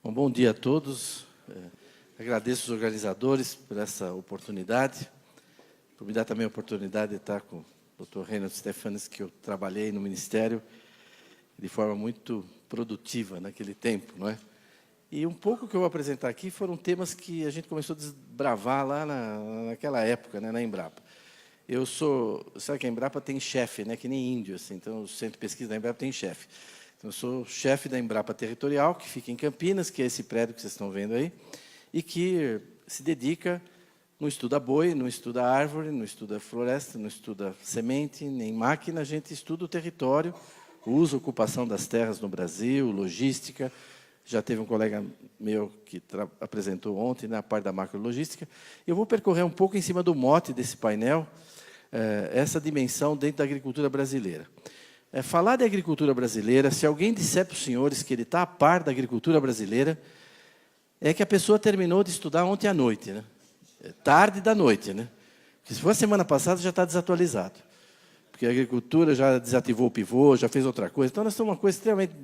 Bom dia a todos. Agradeço os organizadores por essa oportunidade. Por me dar também a oportunidade de estar com o Dr. Reinaldo Stefanes, que eu trabalhei no Ministério de forma muito produtiva naquele tempo, não é? E um pouco que eu vou apresentar aqui foram temas que a gente começou a desbravar lá naquela época, né, na Embrapa. Sabe que a Embrapa tem chefe, né, que nem índio, assim, então o Centro de Pesquisa da Embrapa tem chefe. Então, eu sou chefe da Embrapa Territorial, que fica em Campinas, que é esse prédio que vocês estão vendo aí, e que se dedica, não estuda boi, não estuda árvore, não estuda floresta, não estuda semente, nem máquina, a gente estuda o território, o uso e ocupação das terras no Brasil, logística. Já teve um colega meu que apresentou ontem na parte da macrologística. Eu vou percorrer um pouco em cima do mote desse painel, essa dimensão dentro da agricultura brasileira. Falar de agricultura brasileira, se alguém disser para os senhores que ele está a par da agricultura brasileira, é que a pessoa terminou de estudar ontem à noite, né? Tarde da noite, né? Porque se for a semana passada, já está desatualizado. Porque a agricultura já desativou o pivô, já fez outra coisa. Então, nós temos uma coisa extremamente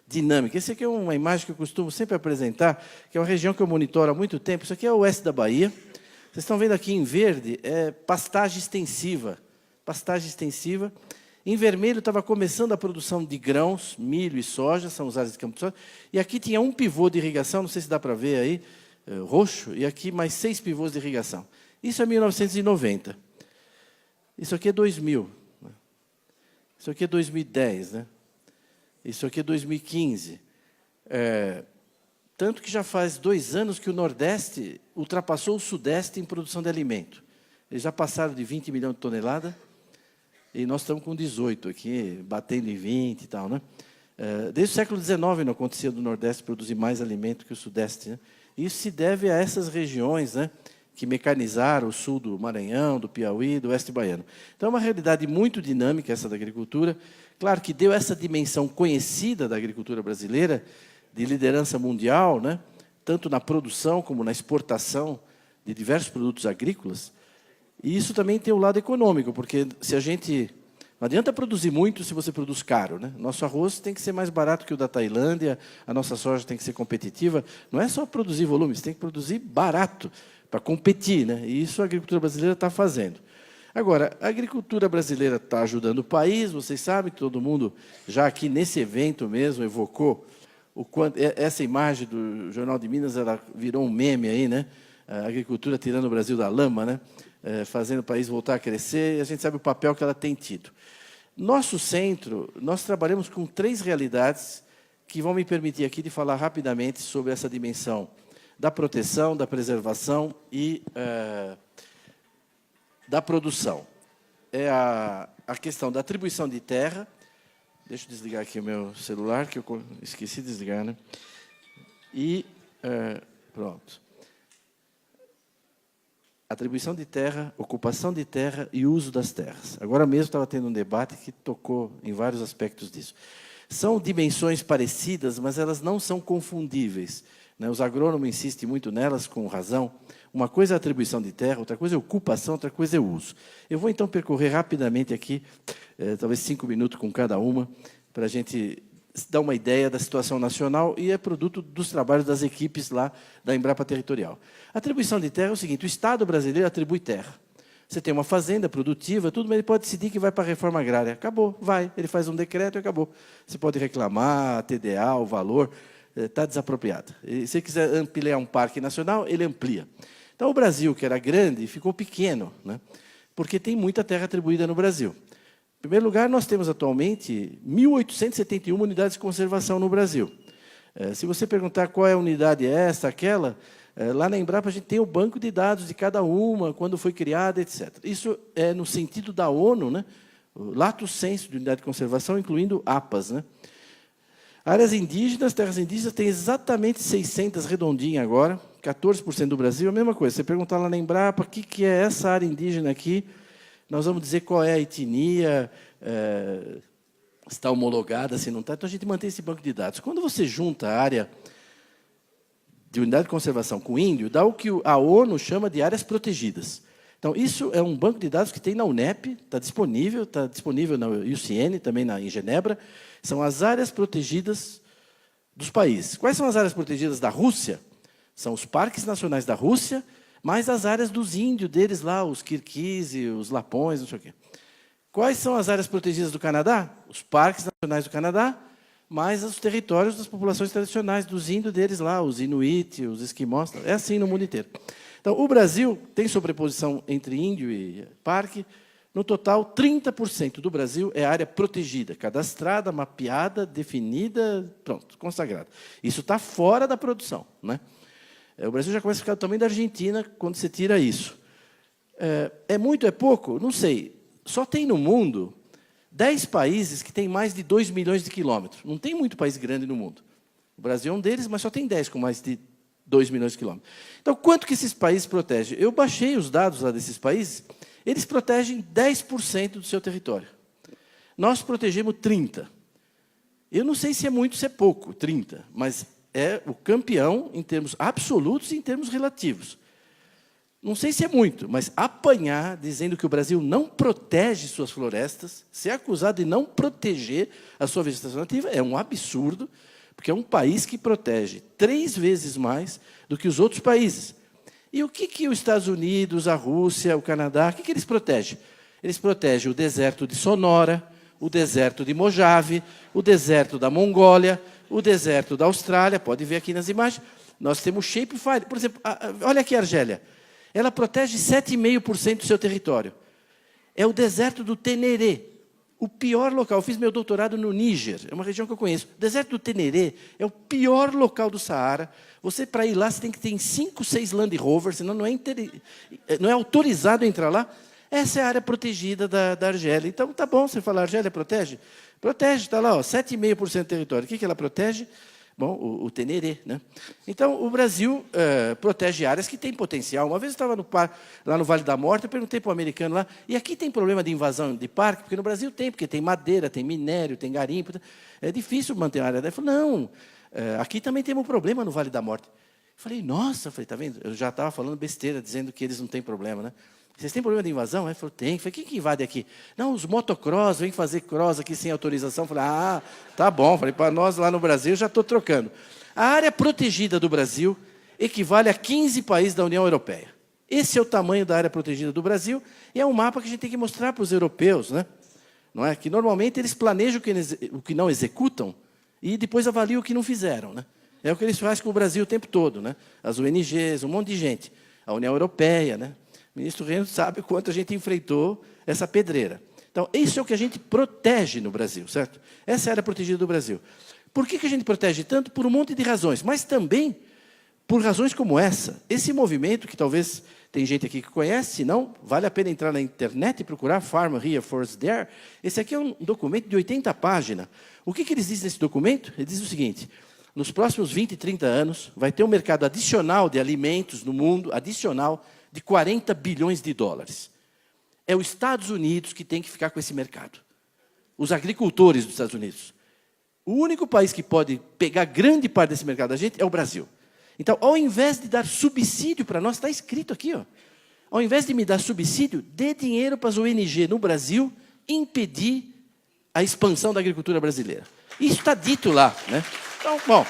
dinâmica. Essa aqui é uma imagem que eu costumo sempre apresentar, que é uma região que eu monitoro há muito tempo. Isso aqui é o oeste da Bahia. Vocês estão vendo aqui em verde, é pastagem extensiva. Pastagem extensiva. Em vermelho estava começando a produção de grãos, milho e soja, são as áreas de campo de soja. E aqui tinha um pivô de irrigação, não sei se dá para ver aí, roxo, e aqui mais 6 pivôs de irrigação. Isso é 1990. Isso aqui é 2000. Né? Isso aqui é 2010. Né? Isso aqui é 2015. Tanto que já faz 2 anos que o Nordeste ultrapassou o Sudeste em produção de alimento. Eles já passaram de 20 milhões de toneladas, e nós estamos com 18 aqui, batendo em 20 e tal, né? Desde o século XIX não acontecia do Nordeste produzir mais alimento que o Sudeste, né? Isso se deve a essas regiões, né, que mecanizaram o sul do Maranhão, do Piauí, do oeste baiano. Então, é uma realidade muito dinâmica essa da agricultura. Claro que deu essa dimensão conhecida da agricultura brasileira, de liderança mundial, né, tanto na produção como na exportação de diversos produtos agrícolas. E isso também tem o lado econômico, porque se a gente... Não adianta produzir muito se você produz caro, né? Nosso arroz tem que ser mais barato que o da Tailândia, a nossa soja tem que ser competitiva. Não é só produzir volume, você tem que produzir barato para competir, né? E isso a agricultura brasileira está fazendo. Agora, a agricultura brasileira está ajudando o país, vocês sabem que todo mundo, já aqui nesse evento mesmo, evocou o quanto... Essa imagem do Jornal de Minas, ela virou um meme aí, né? A agricultura tirando o Brasil da lama, né? Fazendo o país voltar a crescer, e a gente sabe o papel que ela tem tido. Nosso centro, nós trabalhamos com 3 realidades que vão me permitir aqui de falar rapidamente sobre essa dimensão da proteção, da preservação e da produção. É a questão da atribuição de terra. Deixa eu desligar aqui o meu celular, que eu esqueci de desligar, né? E pronto. Atribuição de terra, ocupação de terra e uso das terras. Agora mesmo estava tendo um debate que tocou em vários aspectos disso. São dimensões parecidas, mas elas não são confundíveis, né? Os agrônomos insistem muito nelas, com razão. Uma coisa é a atribuição de terra, outra coisa é a ocupação, outra coisa é o uso. Eu vou, então, percorrer rapidamente aqui, talvez 5 minutos com cada uma, para a gente dar uma ideia da situação nacional, e é produto dos trabalhos das equipes lá da Embrapa Territorial. A atribuição de terra é o seguinte: o Estado brasileiro atribui terra. Você tem uma fazenda produtiva, tudo, mas ele pode decidir que vai para a reforma agrária. Acabou, vai. Ele faz um decreto e acabou. Você pode reclamar, a TDA, o valor, está desapropriado. E, se quiser ampliar um parque nacional, ele amplia. Então, o Brasil, que era grande, ficou pequeno, né? Porque tem muita terra atribuída no Brasil. Em primeiro lugar, nós temos atualmente 1.871 unidades de conservação no Brasil. Se você perguntar qual é a unidade essa, aquela, lá na Embrapa a gente tem o banco de dados de cada uma, quando foi criada, etc. Isso é no sentido da ONU, né? O lato sensu de unidade de conservação, incluindo APAs, né? Áreas indígenas, terras indígenas, tem exatamente 600 redondinhas agora, 14% do Brasil, a mesma coisa. Você perguntar lá na Embrapa, o que é essa área indígena aqui, nós vamos dizer qual é a etnia, se está homologada, se não está. Então, a gente mantém esse banco de dados. Quando você junta a área de unidade de conservação com índio, dá o que a ONU chama de áreas protegidas. Então, isso é um banco de dados que tem na UNEP, está disponível na UCN, também em Genebra. São as áreas protegidas dos países. Quais são as áreas protegidas da Rússia? São os parques nacionais da Rússia, mais as áreas dos índios deles lá, os Kirguizes, os Lapões, não sei o quê. Quais são as áreas protegidas do Canadá? Os parques nacionais do Canadá, mais os territórios das populações tradicionais, dos índios deles lá, os Inuit, os Esquimós. É assim no mundo inteiro. Então, o Brasil tem sobreposição entre índio e parque. No total, 30% do Brasil é área protegida, cadastrada, mapeada, definida, pronto, consagrada. Isso está fora da produção, né? O Brasil já começa a ficar do tamanho da Argentina quando você tira isso. É muito, é pouco? Não sei. Só tem no mundo 10 países que têm mais de 2 milhões de quilômetros. Não tem muito país grande no mundo. O Brasil é um deles, mas só tem 10 com mais de 2 milhões de quilômetros. Então, quanto que esses países protegem? Eu baixei os dados lá desses países. Eles protegem 10% do seu território. Nós protegemos 30%. Eu não sei se é muito, se é pouco, 30%, mas é o campeão em termos absolutos e em termos relativos. Não sei se é muito, mas apanhar dizendo que o Brasil não protege suas florestas, ser acusado de não proteger a sua vegetação nativa, é um absurdo, porque é um país que protege 3 vezes mais do que os outros países. E o que os Estados Unidos, a Rússia, o Canadá, o que eles protegem? Eles protegem o deserto de Sonora, o deserto de Mojave, o deserto da Mongólia, o deserto da Austrália, pode ver aqui nas imagens. Nós temos Shapefire. Por exemplo, olha aqui a Argélia. Ela protege 7,5% do seu território. É o deserto do Teneré, o pior local. Eu fiz meu doutorado no Níger, é uma região que eu conheço. O deserto do Teneré é o pior local do Saara. Você, para ir lá, você tem que ter 5, 6 Land Rover, senão não é autorizado a entrar lá. Essa é a área protegida da Argélia. Então, tá bom, você fala, a Argélia protege? Protege, está lá, 7,5% do território. O que ela protege? Bom, o Teneré, né? Então, o Brasil protege áreas que têm potencial. Uma vez eu estava lá no Vale da Morte, eu perguntei para o americano lá, e aqui tem problema de invasão de parque? Porque no Brasil tem, porque tem madeira, tem minério, tem garimpo. É difícil manter a área. Ele falou, não, aqui também temos um problema no Vale da Morte. Eu falei, nossa, tá vendo? Eu já estava falando besteira, dizendo que eles não têm problema, né? Vocês têm problema de invasão? Ele falou, tem. Eu falei, quem que invade aqui? Não, os motocross, vêm fazer cross aqui sem autorização. Eu falei, tá bom. Eu falei, para nós lá no Brasil, já estou trocando. A área protegida do Brasil equivale a 15 países da União Europeia. Esse é o tamanho da área protegida do Brasil, e é um mapa que a gente tem que mostrar para os europeus, né? Não é? Que normalmente eles planejam o que não executam e depois avaliam o que não fizeram, né? É o que eles fazem com o Brasil o tempo todo, né? As ONGs, um monte de gente. A União Europeia, né? O ministro Reino sabe quanto a gente enfrentou essa pedreira. Então, isso é o que a gente protege no Brasil, certo? Essa é a área protegida do Brasil. Por que a gente protege tanto? Por um monte de razões, mas também por razões como essa. Esse movimento, que talvez tem gente aqui que conhece, se não, vale a pena entrar na internet e procurar Farm Here, Forest There. Esse aqui é um documento de 80 páginas. O que eles dizem nesse documento? Eles dizem o seguinte, nos próximos 20, 30 anos, vai ter um mercado adicional de alimentos no mundo, adicional, de 40 bilhões de dólares. É os Estados Unidos que tem que ficar com esse mercado. Os agricultores dos Estados Unidos. O único país que pode pegar grande parte desse mercado da gente é o Brasil. Então, ao invés de dar subsídio para nós, está escrito aqui, ó, ao invés de me dar subsídio, dê dinheiro para as ONG no Brasil impedir a expansão da agricultura brasileira. Isso está dito lá, né? Então, bom,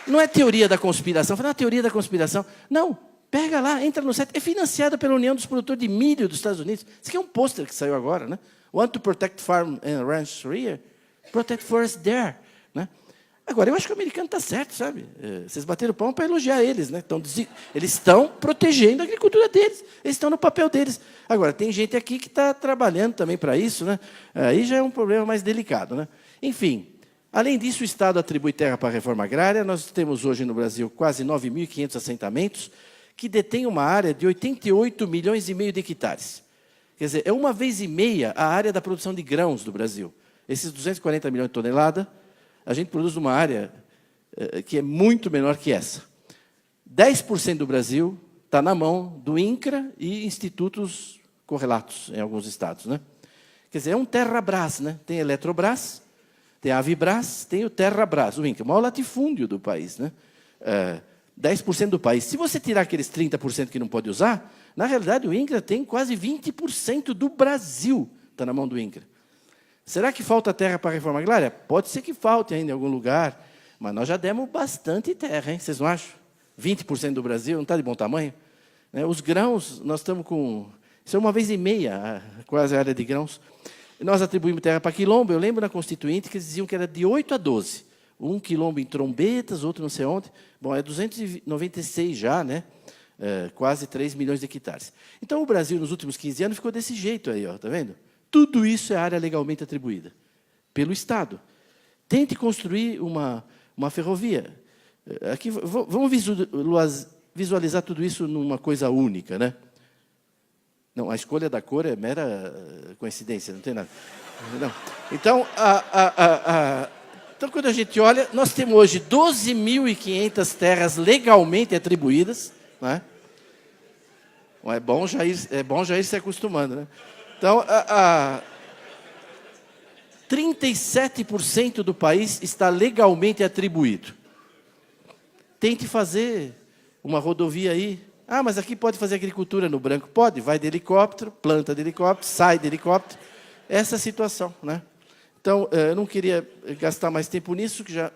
não é teoria da conspiração. Fala, teoria da conspiração. Não, pega lá, entra no site. É financiada pela União dos Produtores de Milho dos Estados Unidos. Isso aqui é um pôster que saiu agora, né? Want to protect farm and ranch here? Protect forest there, né? Agora, eu acho que o americano está certo, sabe? Vocês bateram palma para elogiar eles, né? Eles estão protegendo a agricultura deles. Eles estão no papel deles. Agora, tem gente aqui que está trabalhando também para isso, né? Aí já é um problema mais delicado, né? Enfim, além disso, o Estado atribui terra para a reforma agrária. Nós temos hoje no Brasil quase 9.500 assentamentos que detêm uma área de 88 milhões e meio de hectares. Quer dizer, é 1,5 vezes a área da produção de grãos do Brasil. Esses 240 milhões de toneladas, a gente produz uma área que é muito menor que essa. 10% do Brasil está na mão do INCRA e institutos correlatos em alguns estados, né? Quer dizer, é um Terrabras, né? Tem Eletrobras, tem a Avibras, tem o Terrabras, o INCRA, o maior latifúndio do país, né? 10% do país. Se você tirar aqueles 30% que não pode usar, na realidade o INCRA tem quase 20% do Brasil, está na mão do INCRA. Será que falta terra para a reforma agrária? Pode ser que falte ainda em algum lugar, mas nós já demos bastante terra, hein? Vocês não acham? 20% do Brasil, não está de bom tamanho? Os grãos, nós estamos com... Isso é 1,5 vezes, quase a área de grãos. Nós atribuímos terra para quilombo. Eu lembro na Constituinte que eles diziam que era de 8 a 12. Um quilombo em Trombetas, outro não sei onde. Bom, é 296 já, né? Quase 3 milhões de hectares. Então, o Brasil, nos últimos 15 anos, ficou desse jeito aí, ó, tá vendo? Tudo isso é área legalmente atribuída pelo Estado. Tente construir uma ferrovia. Aqui, vamos visualizar tudo isso numa coisa única, né? Não, a escolha da cor é mera coincidência, não tem nada. Não. Então, então, quando a gente olha, nós temos hoje 12.500 terras legalmente atribuídas, né? É bom já ir se acostumando, né? Então, 37% do país está legalmente atribuído. Tente fazer uma rodovia aí. Ah, mas aqui pode fazer agricultura no branco? Pode, vai de helicóptero, planta de helicóptero, sai de helicóptero. Essa é a situação, né? Então, eu não queria gastar mais tempo nisso, que já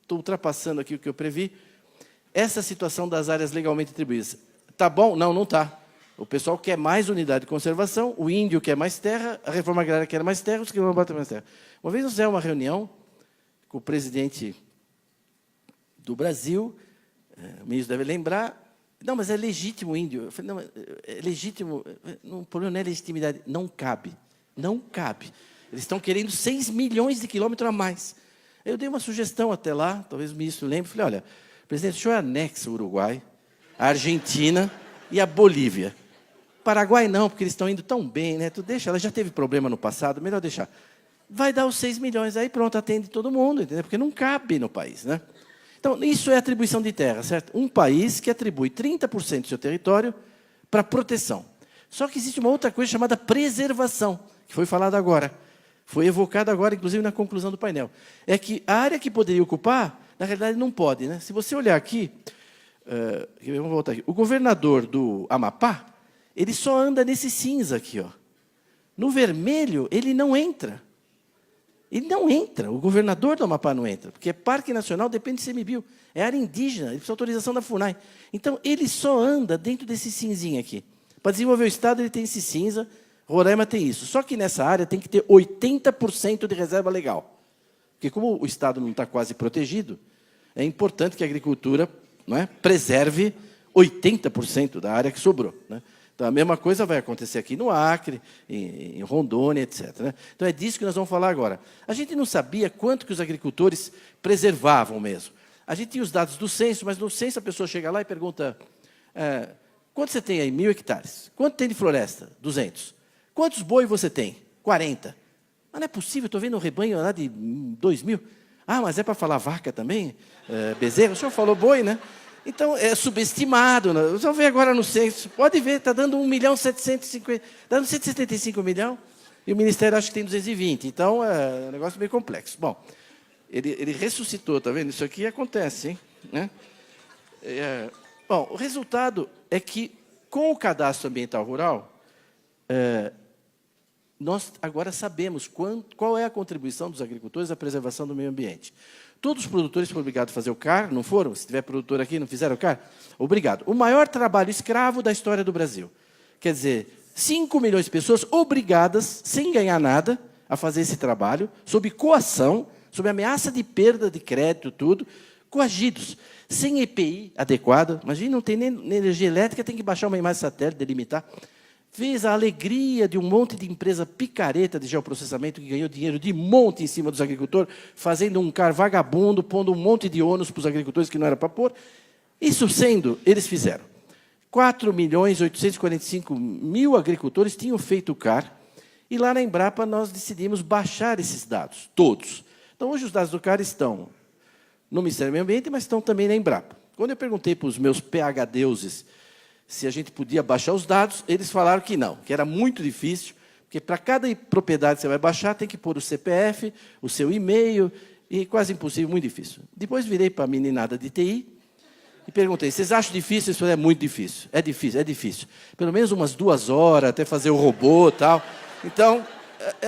estou ultrapassando aqui o que eu previ. Essa situação das áreas legalmente atribuídas. Está bom? Não, não está. O pessoal quer mais unidade de conservação, o índio quer mais terra, a reforma agrária quer mais terra, os quilombolas querem mais terra. Uma vez nós fizemos uma reunião com o presidente do Brasil, o ministro deve lembrar, não, mas é legítimo o índio. Eu falei, não, é legítimo, o problema não é legitimidade, não cabe, não cabe. Eles estão querendo 6 milhões de quilômetros a mais. Eu dei uma sugestão até lá, talvez o ministro lembre, falei, olha, presidente, o senhor anexa o Uruguai, a Argentina e a Bolívia. Paraguai não, porque eles estão indo tão bem, né? Tu deixa, ela já teve problema no passado, melhor deixar. Vai dar os 6 milhões, aí pronto, atende todo mundo, entendeu? Porque não cabe no país, né? Então, isso é atribuição de terra, certo? Um país que atribui 30% do seu território para proteção. Só que existe uma outra coisa chamada preservação, que foi falada agora. Foi evocada agora, inclusive, na conclusão do painel. É que a área que poderia ocupar, na realidade, não pode, né? Se você olhar aqui, vamos voltar aqui. O governador do Amapá, ele só anda nesse cinza aqui, ó. No vermelho, ele não entra. Ele não entra, o governador do Amapá não entra, porque Parque Nacional depende de CMBio, é área indígena, ele precisa de autorização da FUNAI. Então, ele só anda dentro desse cinzinho aqui. Para desenvolver o Estado, ele tem esse cinza, Roraima tem isso. Só que nessa área tem que ter 80% de reserva legal. Porque como o Estado não está quase protegido, é importante que a agricultura, não é, preserve 80% da área que sobrou, né? Então, a mesma coisa vai acontecer aqui no Acre, em Rondônia, etc, né? Então, é disso que nós vamos falar agora. A gente não sabia quanto que os agricultores preservavam mesmo. A gente tinha os dados do censo, mas no censo a pessoa chega lá e pergunta, quanto você tem aí? 1.000 hectares. Quanto tem de floresta? 200. Quantos boi você tem? 40. Mas não é possível, estou vendo um rebanho lá de 2.000. Ah, mas é para falar vaca também? Bezerro? O senhor falou boi, né? Então, é subestimado. Né? Vamos ver agora no censo. Pode ver, está dando 1.750.000, está dando 175 milhões, e o Ministério acha que tem 220. Então, é um negócio meio complexo. Bom, ele ressuscitou, está vendo? Isso aqui acontece, hein? Né? Bom, o resultado é que, com o cadastro ambiental rural, nós agora sabemos qual é a contribuição dos agricultores à preservação do meio ambiente. Todos os produtores foram obrigados a fazer o CAR, não foram? Se tiver produtor aqui, não fizeram o CAR? Obrigado. O maior trabalho escravo da história do Brasil. Quer dizer, 5 milhões de pessoas obrigadas, sem ganhar nada, a fazer esse trabalho, sob coação, sob ameaça de perda de crédito, tudo, coagidos, sem EPI adequada. Imagina, não tem nem energia elétrica, tem que baixar uma imagem satélite, delimitar. Fez a alegria de um monte de empresa picareta de geoprocessamento que ganhou dinheiro de monte em cima dos agricultores, fazendo um CAR vagabundo, pondo um monte de ônus para os agricultores que não era para pôr. Isso sendo, eles fizeram. 4.845.000 agricultores tinham feito o CAR, e lá na Embrapa nós decidimos baixar esses dados, todos. Então, hoje os dados do CAR estão no Ministério do Meio Ambiente, mas estão também na Embrapa. Quando eu perguntei para os meus PhDeuses se a gente podia baixar os dados, eles falaram que não, que era muito difícil, porque para cada propriedade que você vai baixar, tem que pôr o CPF, o seu e-mail, e quase impossível, muito difícil. Depois virei para a meninada de TI e perguntei, vocês acham difícil? Eles falaram, é muito difícil, é difícil, é difícil. Pelo menos umas 2 horas, até fazer o robô e tal. Então,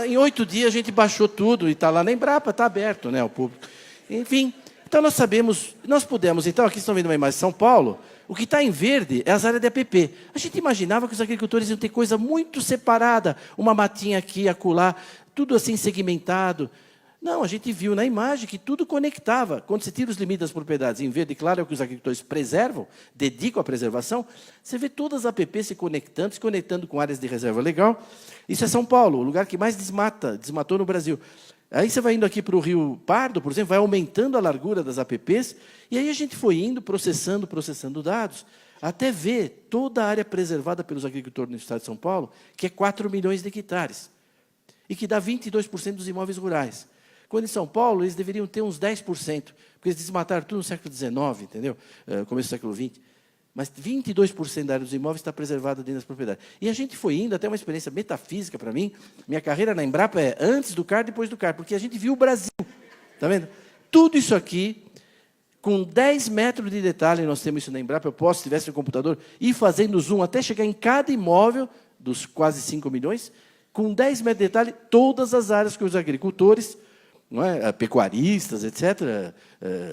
em 8 dias a gente baixou tudo e está lá na Embrapa, está aberto, né, ao público. Enfim, então nós sabemos, nós pudemos, então aqui estão vendo uma imagem de São Paulo, o que está em verde é as áreas de APP. A gente imaginava que os agricultores iam ter coisa muito separada, uma matinha aqui, acolá, tudo assim segmentado. Não, a gente viu na imagem que tudo conectava. Quando você tira os limites das propriedades em verde, claro, é o que os agricultores preservam, dedicam à preservação, você vê todas as APP se conectando com áreas de reserva legal. Isso é São Paulo, o lugar que mais desmatou no Brasil. Aí você vai indo aqui para o Rio Pardo, por exemplo, vai aumentando a largura das APPs, e aí a gente foi indo, processando dados, até ver toda a área preservada pelos agricultores no estado de São Paulo, que é 4 milhões de hectares, e que dá 22% dos imóveis rurais. Quando em São Paulo, eles deveriam ter uns 10%, porque eles desmataram tudo no século XIX, entendeu? Começo do século XX. Mas 22% da área dos imóveis está preservada dentro das propriedades. E a gente foi indo, até uma experiência metafísica para mim. Minha carreira na Embrapa é antes do CAR, depois do CAR, porque a gente viu o Brasil. Está vendo? Tudo isso aqui, com 10 metros de detalhe, nós temos isso na Embrapa, eu posso, se tivesse no computador, ir fazendo zoom até chegar em cada imóvel, dos quase 5 milhões, com 10 metros de detalhe, todas as áreas que os agricultores, não é, pecuaristas, etc.,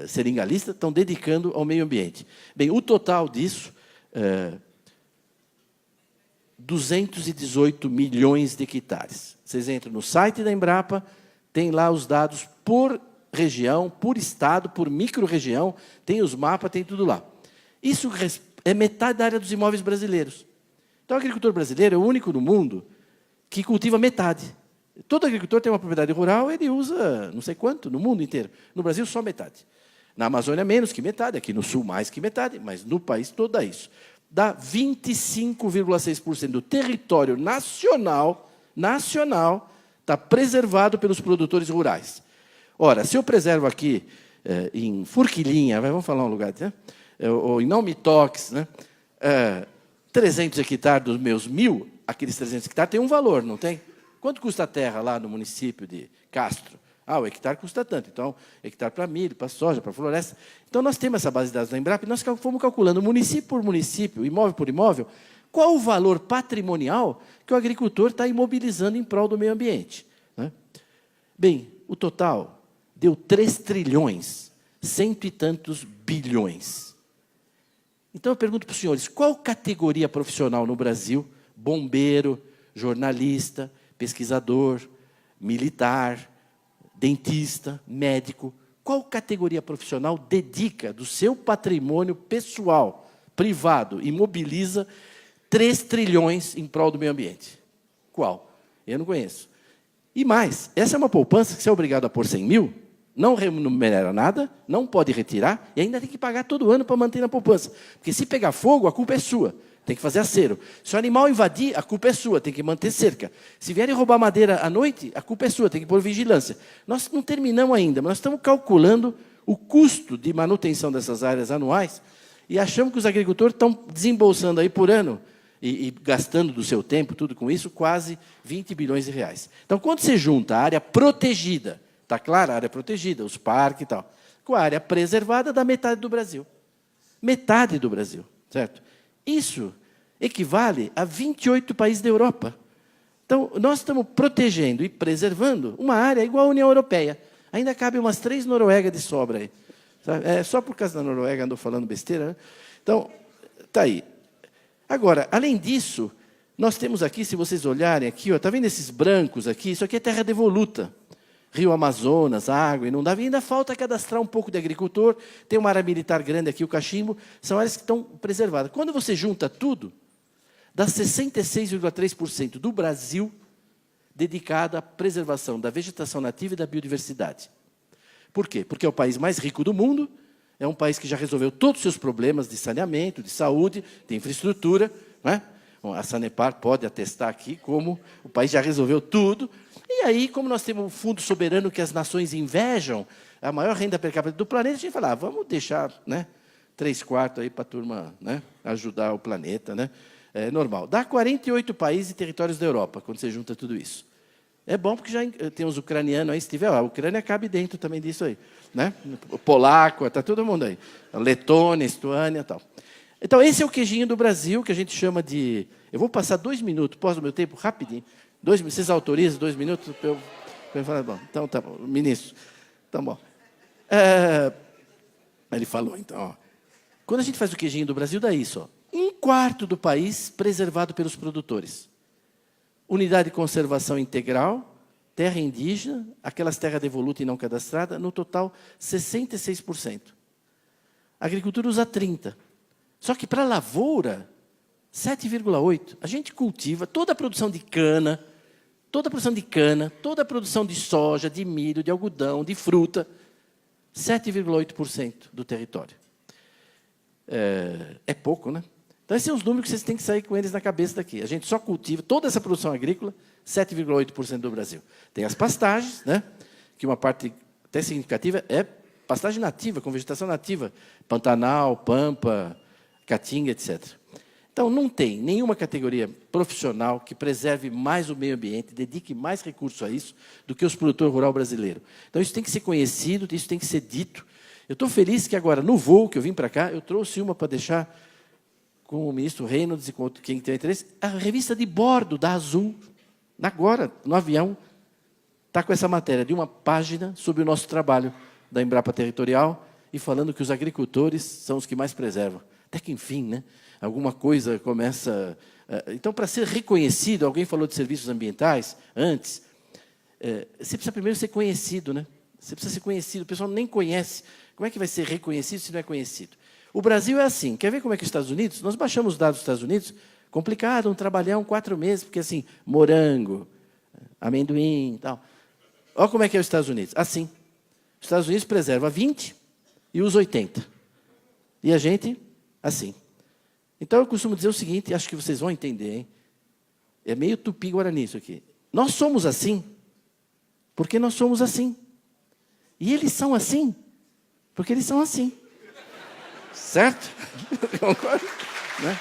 seringalistas, estão dedicando ao meio ambiente. Bem, o total disso, 218 milhões de hectares. Vocês entram no site da Embrapa, tem lá os dados por região, por estado, por micro-região, tem os mapas, tem tudo lá. Isso é metade da área dos imóveis brasileiros. Então, o agricultor brasileiro é o único no mundo que cultiva metade. Todo agricultor tem uma propriedade rural, ele usa não sei quanto, no mundo inteiro. No Brasil, só metade. Na Amazônia, menos que metade. Aqui no Sul, mais que metade. Mas no país todo dá isso. Dá 25,6% do território nacional está preservado pelos produtores rurais. Ora, se eu preservo aqui em Forquilinha, vamos falar um lugar, né? Ou em Não-Me-Toques, né? 300 hectares dos meus 1.000, aqueles 300 hectares têm um valor, não tem? Quanto custa a terra lá no município de Castro? O hectare custa tanto. Então, hectare para milho, para soja, para floresta. Então, nós temos essa base de dados da Embrapa e nós fomos calculando, município por município, imóvel por imóvel, qual o valor patrimonial que o agricultor está imobilizando em prol do meio ambiente. Né? Bem, o total deu 3 trilhões, cento e tantos bilhões. Então, eu pergunto para os senhores, qual categoria profissional no Brasil, bombeiro, jornalista, pesquisador, militar, dentista, médico, qual categoria profissional dedica do seu patrimônio pessoal, privado, e mobiliza 3 trilhões em prol do meio ambiente? Qual? Eu não conheço. E mais, essa é uma poupança que você é obrigado a pôr 100 mil, não remunera nada, não pode retirar, e ainda tem que pagar todo ano para manter na poupança. Porque se pegar fogo, a culpa é sua. Tem que fazer acero. Se o animal invadir, a culpa é sua, tem que manter cerca. Se vierem roubar madeira à noite, a culpa é sua, tem que pôr vigilância. Nós não terminamos ainda, mas nós estamos calculando o custo de manutenção dessas áreas anuais e achamos que os agricultores estão desembolsando aí por ano e gastando do seu tempo, tudo com isso, quase 20 bilhões de reais. Então, quando você junta a área protegida, está claro? A área protegida, os parques e tal, com a área preservada, dá metade do Brasil. Metade do Brasil, certo? Isso equivale a 28 países da Europa. Então, nós estamos protegendo e preservando uma área igual à União Europeia. Ainda cabe umas 3 Noruegas de sobra aí. Sabe? Só por causa da Noruega andou falando besteira, né? Então, está aí. Agora, além disso, nós temos aqui, se vocês olharem aqui, está vendo esses brancos aqui? Isso aqui é terra devoluta. Rio Amazonas, água, inundável, e ainda falta cadastrar um pouco de agricultor, tem uma área militar grande aqui, o cachimbo, são áreas que estão preservadas. Quando você junta tudo, dá 66,3% do Brasil dedicado à preservação da vegetação nativa e da biodiversidade. Por quê? Porque é o país mais rico do mundo, é um país que já resolveu todos os seus problemas de saneamento, de saúde, de infraestrutura, não é? Bom, a Sanepar pode atestar aqui como o país já resolveu tudo. E aí, como nós temos um fundo soberano que as nações invejam, a maior renda per capita do planeta, a gente fala, vamos deixar, né, 3/4 aí para a turma, né, ajudar o planeta. Né? É normal. Dá 48 países e territórios da Europa, quando você junta tudo isso. É bom porque já tem os ucranianos aí, se tiver, a Ucrânia cabe dentro também disso aí. Né? O polaco, está todo mundo aí. A Letônia, Estônia e tal. Então, esse é o queijinho do Brasil, que a gente chama de... Eu vou passar 2 minutos, posso o meu tempo? Rapidinho. Vocês autorizam 2 minutos? Para eu falar, bom, então tá bom, ministro. Então, bom. Ele falou, então, ó, quando a gente faz o queijinho do Brasil, dá isso, ó, 1/4 do país preservado pelos produtores. Unidade de conservação integral, terra indígena, aquelas terras devolutas e não cadastradas, no total, 66%. A agricultura usa 30%. Só que para a lavoura, 7,8%. A gente cultiva toda a produção de cana, toda a produção de soja, de milho, de algodão, de fruta, 7,8% do território. É pouco, né? Então, esses são os números que vocês têm que sair com eles na cabeça daqui. A gente só cultiva toda essa produção agrícola, 7,8% do Brasil. Tem as pastagens, né? Que uma parte até significativa é pastagem nativa, com vegetação nativa, Pantanal, Pampa, Caatinga, etc. Então, não tem nenhuma categoria profissional que preserve mais o meio ambiente, dedique mais recursos a isso, do que os produtores rurais brasileiros. Então, isso tem que ser conhecido, isso tem que ser dito. Eu estou feliz que agora, no voo que eu vim para cá, eu trouxe uma para deixar com o ministro Reynolds e com quem tem interesse, a revista de bordo da Azul, agora, no avião, está com essa matéria de uma página sobre o nosso trabalho da Embrapa Territorial e falando que os agricultores são os que mais preservam. Até que, enfim, né, alguma coisa começa... Então, para ser reconhecido, alguém falou de serviços ambientais antes, você precisa primeiro ser conhecido, né? Você precisa ser conhecido, o pessoal nem conhece. Como é que vai ser reconhecido se não é conhecido? O Brasil é assim. Quer ver como é que os Estados Unidos? Nós baixamos os dados dos Estados Unidos, complicado, um trabalhão 4 meses, porque assim, morango, amendoim e tal. Olha como é que é os Estados Unidos. Assim. Os Estados Unidos preserva 20 e usa 80. E a gente, assim. Então, eu costumo dizer o seguinte, acho que vocês vão entender, hein? É meio tupi-guarani isso aqui. Nós somos assim porque nós somos assim. E eles são assim porque eles são assim. Certo? Concordo? Né?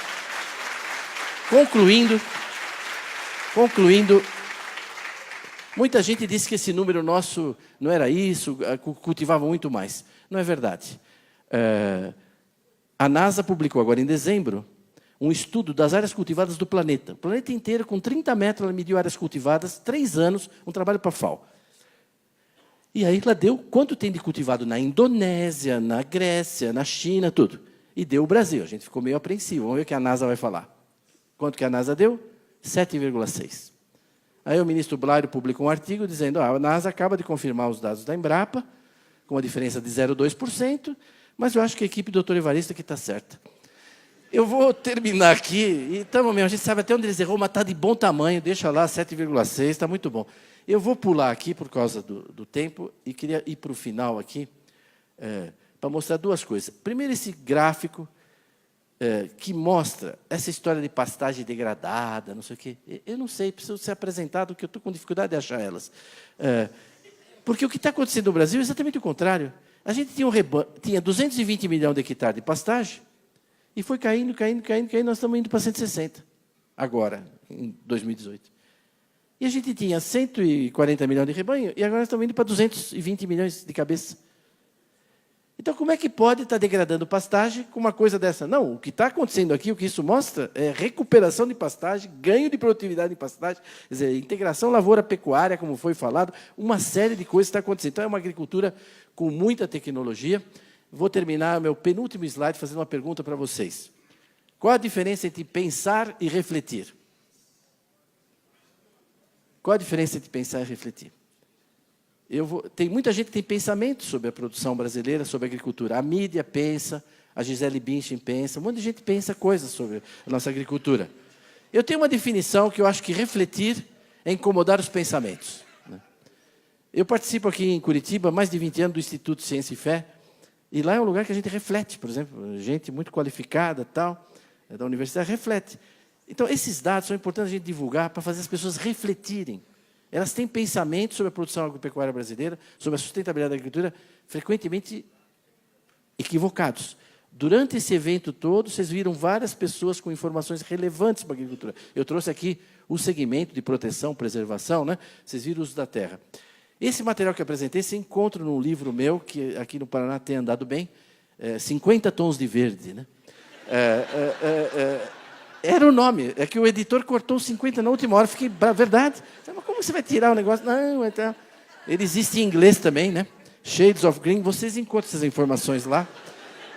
Concluindo, muita gente disse que esse número nosso não era isso, cultivava muito mais. Não é verdade. A NASA publicou agora em dezembro um estudo das áreas cultivadas do planeta. O planeta inteiro, com 30 metros, ela mediu áreas cultivadas, 3 anos, um trabalho para a FAO. E aí ela deu quanto tem de cultivado na Indonésia, na Grécia, na China, tudo. E deu o Brasil. A gente ficou meio apreensivo. Vamos ver o que a NASA vai falar. Quanto que a NASA deu? 7,6. Aí o ministro Blairo publicou um artigo dizendo a NASA acaba de confirmar os dados da Embrapa, com uma diferença de 0,2%, mas eu acho que a equipe do Dr. Evaristo aqui está certa. Eu vou terminar aqui, então, a gente sabe até onde eles errou, mas está de bom tamanho, deixa lá 7,6, está muito bom. Eu vou pular aqui por causa do tempo e queria ir para o final aqui para mostrar 2 coisas. Primeiro, esse gráfico que mostra essa história de pastagem degradada, não sei o quê. Eu não sei, preciso ser apresentado, porque eu estou com dificuldade de achar elas. Porque o que está acontecendo no Brasil é exatamente o contrário. A gente tinha 220 milhões de hectares de pastagem e foi caindo, nós estamos indo para 160, agora, em 2018. E a gente tinha 140 milhões de rebanho, e agora estamos indo para 220 milhões de cabeça. Então, como é que pode estar degradando pastagem com uma coisa dessa? Não, o que está acontecendo aqui, o que isso mostra, é recuperação de pastagem, ganho de produtividade de pastagem, quer dizer, integração lavoura-pecuária, como foi falado, uma série de coisas está acontecendo. Então, é uma agricultura com muita tecnologia. Vou terminar meu penúltimo slide fazendo uma pergunta para vocês. Qual a diferença entre pensar e refletir? Qual a diferença entre pensar e refletir? Tem muita gente que tem pensamento sobre a produção brasileira, sobre a agricultura. A mídia pensa, a Gisele Bündchen pensa, um monte de gente pensa coisas sobre a nossa agricultura. Eu tenho uma definição que eu acho que refletir é incomodar os pensamentos. Eu participo aqui em Curitiba há mais de 20 anos do Instituto Ciência e Fé, e lá é um lugar que a gente reflete, por exemplo, gente muito qualificada, tal, da universidade, reflete. Então, esses dados são importantes a gente divulgar para fazer as pessoas refletirem. Elas têm pensamentos sobre a produção agropecuária brasileira, sobre a sustentabilidade da agricultura, frequentemente equivocados. Durante esse evento todo, vocês viram várias pessoas com informações relevantes para a agricultura. Eu trouxe aqui o segmento de proteção, preservação, né? Vocês viram o uso da terra. Esse material que eu apresentei, você encontra num livro meu, que aqui no Paraná tem andado bem, 50 Tons de Verde, né? Era o nome. É que o editor cortou os 50 na última hora. Fiquei, verdade? Mas como você vai tirar o negócio? Não, então... Ele existe em inglês também, né? Shades of Green. Vocês encontram essas informações lá.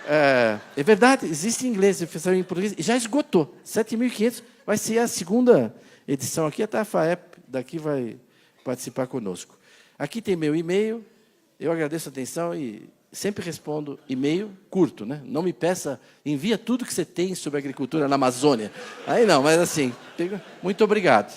É verdade, existe em inglês, em português. Já esgotou. 7.500 vai ser a segunda edição aqui. Até a FAEP daqui vai participar conosco. Aqui tem meu e-mail. Eu agradeço a atenção e sempre respondo e-mail curto, né? Não me peça, envia tudo que você tem sobre agricultura na Amazônia. Aí não, mas assim, muito obrigado.